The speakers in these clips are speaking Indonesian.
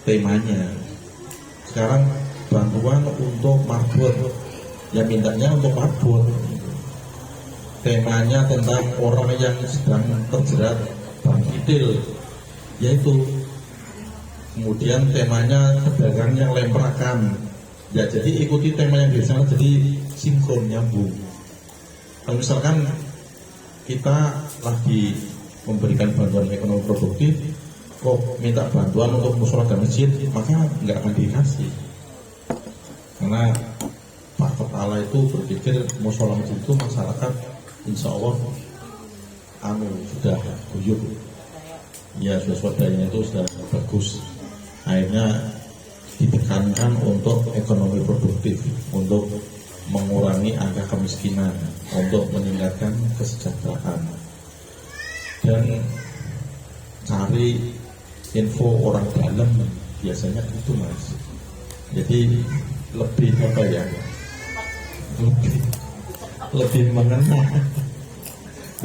temanya. Sekarang bantuan untuk mabur, ya mintanya untuk mabur. Temanya tentang orang yang sedang terjerat bank idil, yaitu kemudian temanya pedagang yang lemprakan. Ya jadi ikuti tema yang biasa, jadi sinkron nyambung. Kalau misalkan kita lagi memberikan bantuan ekonomi produktif, kok minta bantuan untuk musyawarah dan masjid, maka nggak akan dikasih. Karena Pak Kepala itu berpikir musyawarah masjid itu masyarakat insya Allah sudah guyup, ya sudah swadaya itu sudah bagus. Akhirnya ditekankan untuk ekonomi produktif, untuk mengurangi angka kemiskinan, untuk meningkatkan kesejahteraan, dan cari info orang dalam biasanya itu mas. Jadi lebih apa ya? Lebih mengena.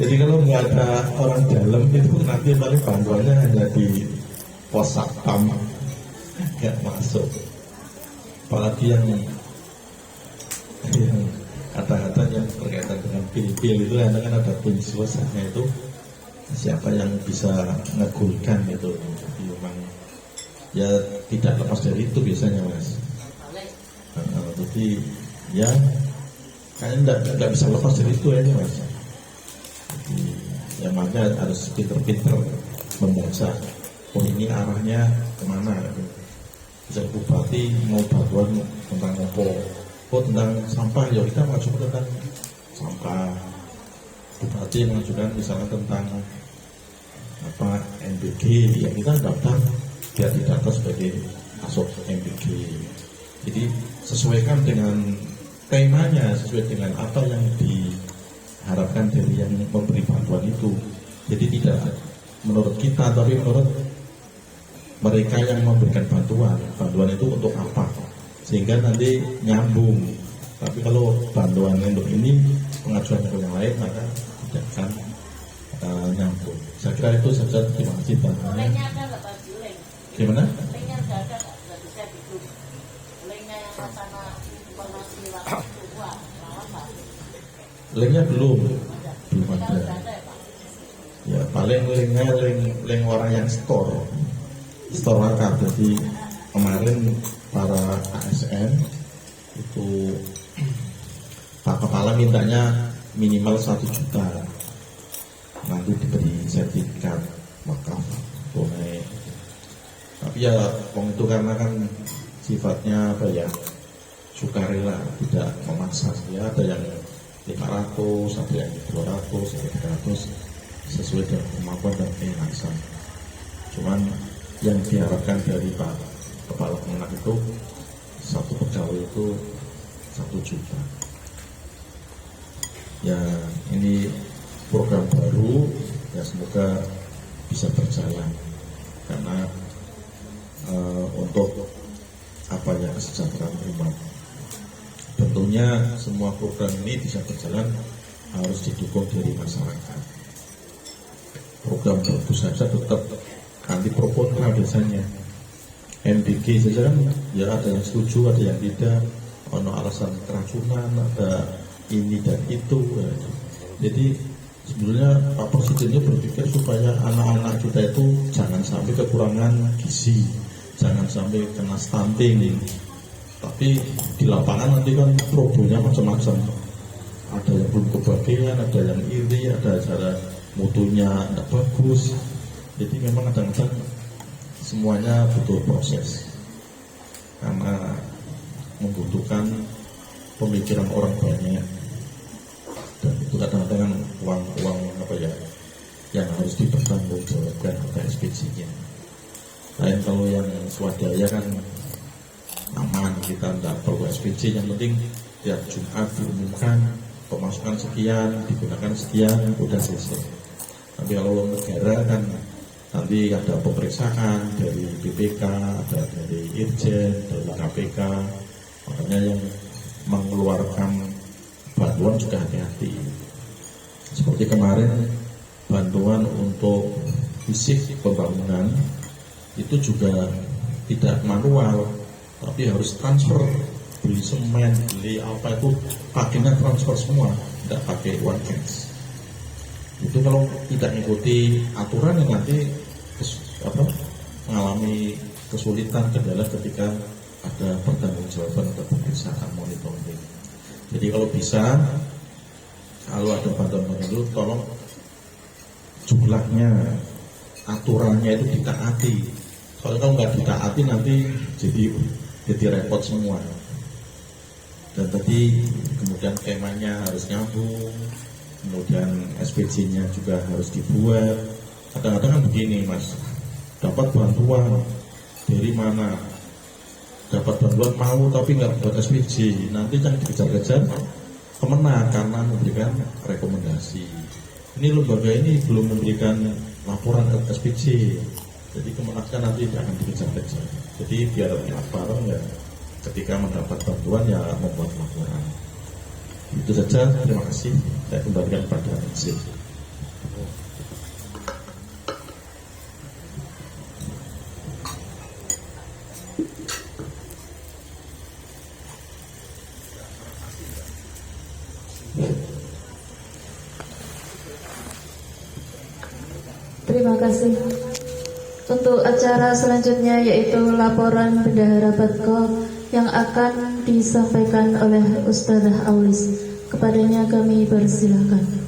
Jadi kalau nggak ada orang dalam itu nanti paling bantuannya hanya di pos satpam, nggak masuk. Apalagi yang kata-kata yang berkaitan dengan pil-pil itu kan ada tim suasana itu, siapa yang bisa ngegulkan itu. Jadi memang ya tidak lepas dari itu biasanya mas. Jadi ya kayaknya nggak bisa lepas dari itu ya mas. Jadi ya makanya harus pinter-pinter membaca, oh ini arahnya kemana gitu. Bisa bupati mau bantuan tentang apa, oh tentang sampah, ya kita mengajukan tentang sampah. Bupati mengajukan misalnya tentang apa MBG, ya kita daftar biar didaftar sebagai masuk MBG. Jadi sesuaikan dengan temanya, sesuai dengan apa yang diharapkan dari yang memberi bantuan itu. Jadi tidak menurut kita, tapi menurut mereka yang memberikan bantuan itu untuk apa, sehingga nanti nyambung. Tapi kalau bantuan untuk ini pengajuan ke yang lain, maka tidak akan nyambung. Saya kira itu saja. Terima kasih Pak. Gimana? Linknya belum ada. Ya paling linknya link orang yang store akar. Jadi kemarin para ASN itu Pak Kepala mintanya minimal 1 juta, nanti diberi sertifikat wakaf tunai. Tapi ya wong itu karena kan sifatnya apa ya, sukarela, tidak memaksa. Ya ada yang 500, ada yang 200, ada yang 300, sesuai dengan kemampuan dan keikhlasan. Cuman yang diharapkan dari Pak Kepala Kemenak itu satu pegawai itu 1 juta. Ya ini program baru, ya semoga bisa berjalan karena untuk apa ya, kesejahteraan umat. Tentunya semua program ini bisa berjalan harus didukung dari masyarakat. Program bagus saja tetap anti pro kontra biasanya. MBG saja kan ya ada yang setuju, ada yang tidak, ono alasan keracunan, ada ini dan itu. Jadi sebenarnya Pak Presidennya berpikir supaya anak-anak kita itu jangan sampai kekurangan gizi, jangan sampai kena stunting. Tapi di lapangan nanti kan problemnya macam-macam. Ada yang belum kebagian, ada yang iri, ada cara mutunya tidak bagus. Jadi memang kadang-kadang semuanya butuh proses, karena membutuhkan pemikiran orang banyak, dan itu kadang-kadang uang apa ya yang harus dipertanggungjawabkan oleh SPC-nya. Lain kalau yang swadaya kan aman, kita tidak perlu SPC, yang penting tiap Jumat diumumkan pemasukan sekian, digunakan sekian, udah selesai. Tapi kalau negara kan nanti ada pemeriksaan dari BPK, ada dari Irjen, dari KPK, makanya yang mengeluarkan bantuan juga hati-hati. Seperti kemarin bantuan untuk fisik pembangunan itu juga tidak manual, tapi harus transfer, beli semen, beli apa itu pakainya transfer semua, tidak pakai uang cash. Itu kalau tidak mengikuti aturan yang nanti mengalami kesulitan kendala ketika ada pertanggungjawaban atau pemeriksaan monitoring. Jadi kalau bisa, kalau ada bantuan itu tolong jumlahnya, aturannya itu ditaati. Soalnya kalau nggak ditaati nanti jadi repot semua. Dan tadi kemudian skemanya harus nyambung, kemudian SPC-nya juga harus dibuat. Kadang-kadang kan begini Mas, dapat bantuan dari mana? Dapat bantuan mau tapi nggak buat SPC, nanti kan dikejar-kejar kemenang karena memberikan rekomendasi. Ini lembaga ini belum memberikan laporan ke SPC, jadi kemenangnya nanti akan dikejar-kejar. Jadi biar transparan ya, ketika mendapat bantuan ya membuat laporan. Itu saja, terima kasih. Saya kembalikan pada MC. Terima kasih. Untuk acara selanjutnya yaitu laporan Bendahara Batko yang akan disampaikan oleh Ustadzah Aulis. Kepadanya kami persilahkan.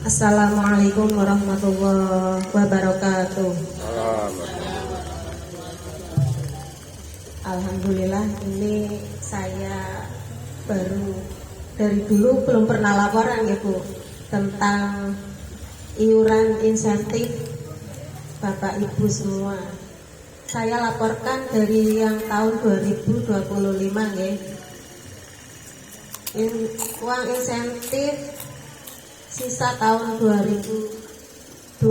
Assalamualaikum warahmatullahi wabarakatuh. Alhamdulillah, ini saya baru dari dulu belum pernah laporan ya Bu tentang iuran insentif Bapak Ibu semua. Saya laporkan dari yang tahun 2025 ya. Uang insentif sisa tahun 2024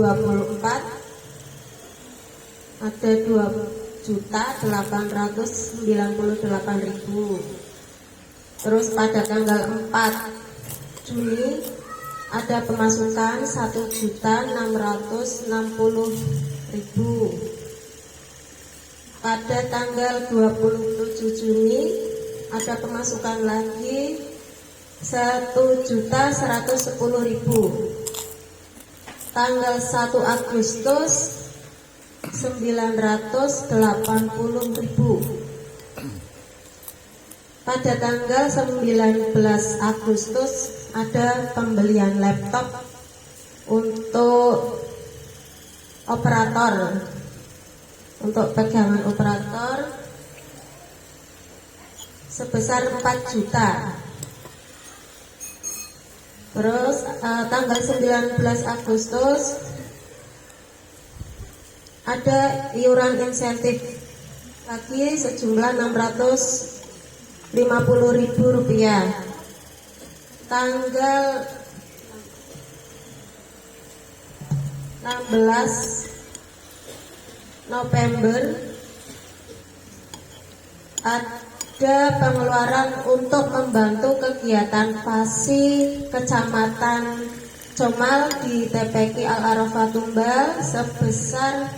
ada 2.898.000. Terus pada tanggal 4 Juni ada pemasukan 1.660.000. Pada tanggal 27 Juni ada pemasukan lagi 1.110.000. Tanggal 1 Agustus 980.000. Pada tanggal 19 Agustus ada pembelian laptop untuk operator, untuk pegangan operator sebesar 4 juta. Terus tanggal 19 Agustus ada iuran insentif lagi sejumlah 650.000 rupiah. Tanggal 16 November ada pengeluaran untuk membantu kegiatan PASI Kecamatan Comal di TPK Al-Arafah Tumbal sebesar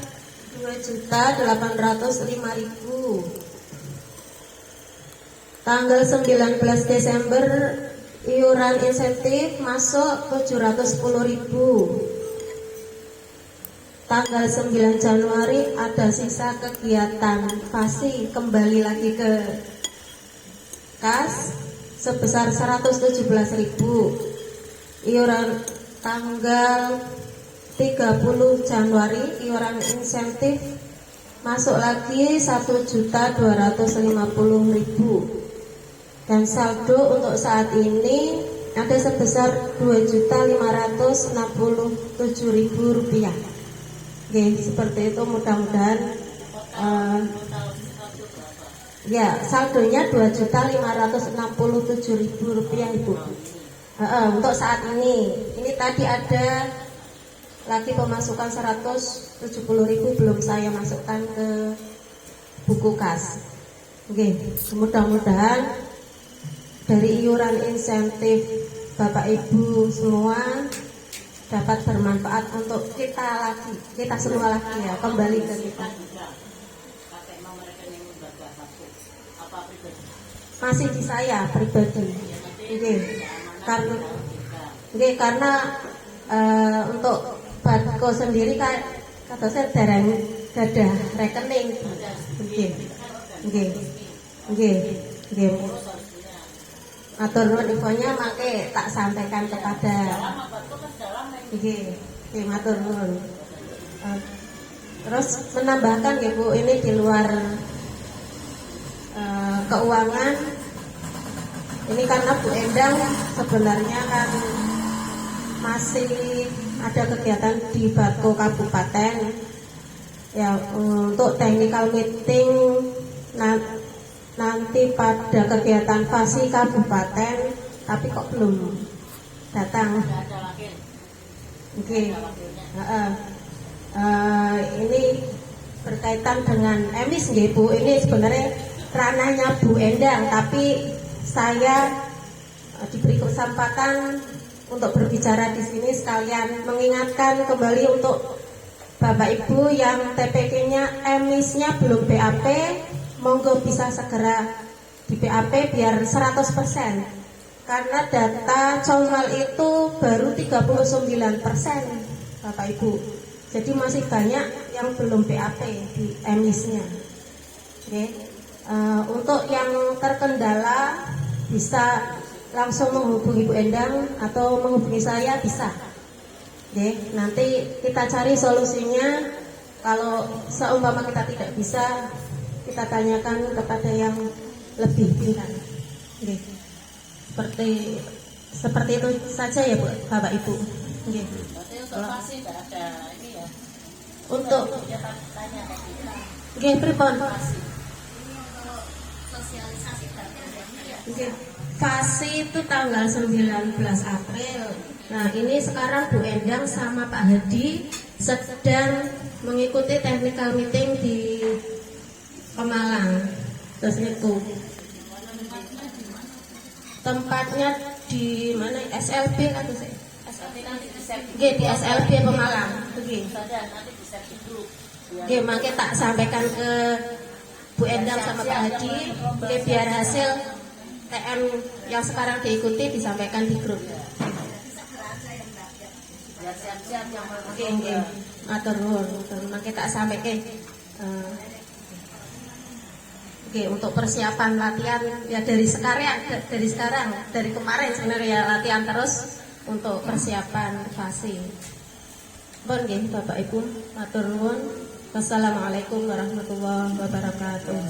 2.805.000. Tanggal 19 Desember iuran insentif masuk 710.000. Tanggal 9 Januari ada sisa kegiatan PASI kembali lagi ke kas sebesar 117.000. Iuran tanggal 30 Januari iuran insentif masuk lagi 1.250.000. Dan saldo untuk saat ini ada sebesar 2.567.000 rupiah. Oke, seperti itu mudah-mudahan Ya, saldonya Rp2.567.000 Ibu. Untuk saat ini tadi ada lagi pemasukan 170.000 belum saya masukkan ke buku kas. Oke, mudah-mudahan dari iuran insentif Bapak Ibu semua dapat bermanfaat untuk kita semua lagi ya, kembali ke kita. Masih di saya pribadi. Karena untuk Badko sendiri kata saya dereng gadah rekening. Atur nuwun infonya mangke tak sampaikan kepada matur nuwun. Terus menambahkan ya Bu, ini di luar keuangan ini karena Bu Endang sebenarnya kan masih ada kegiatan di Badko Kabupaten ya, untuk technical meeting nanti pada kegiatan FASI Kabupaten, tapi kok belum datang. Ini berkaitan dengan emis nggih Bu, ini sebenarnya ranahnya Bu Endang, tapi saya diberi kesempatan untuk berbicara di sini sekalian mengingatkan kembali untuk Bapak Ibu yang TPK-nya emisnya belum BAP, monggo bisa segera di BAP biar 100%. Karena data Comal itu baru 39% Bapak Ibu. Jadi masih banyak yang belum BAP di emisnya. Untuk yang terkendala bisa langsung menghubungi Bu Endang atau menghubungi saya bisa. Nanti kita cari solusinya. Kalau seumpama kita tidak bisa, kita tanyakan kepada yang lebih pintar. Seperti itu saja ya Bu, Bapak Ibu. Untuk pripun? FASI itu tanggal 19 April. Nah ini sekarang Bu Endang sama Pak Hadi sedang mengikuti technical meeting di Pemalang. Terus itu tempatnya di mana? SLB atau sih? Di SLB Pemalang. Makanya tak sampaikan ke Bu Endang sama Pak Hadi, biar hasil TM yang sekarang diikuti disampaikan di grup. Matur nuwun, makanya tak sampaikan. Untuk persiapan latihan ya dari kemarin sebenarnya latihan terus untuk persiapan FASI. Bon nggih Bapak Ibu, matur nuwun. Wassalamualaikum warahmatullahi wabarakatuh.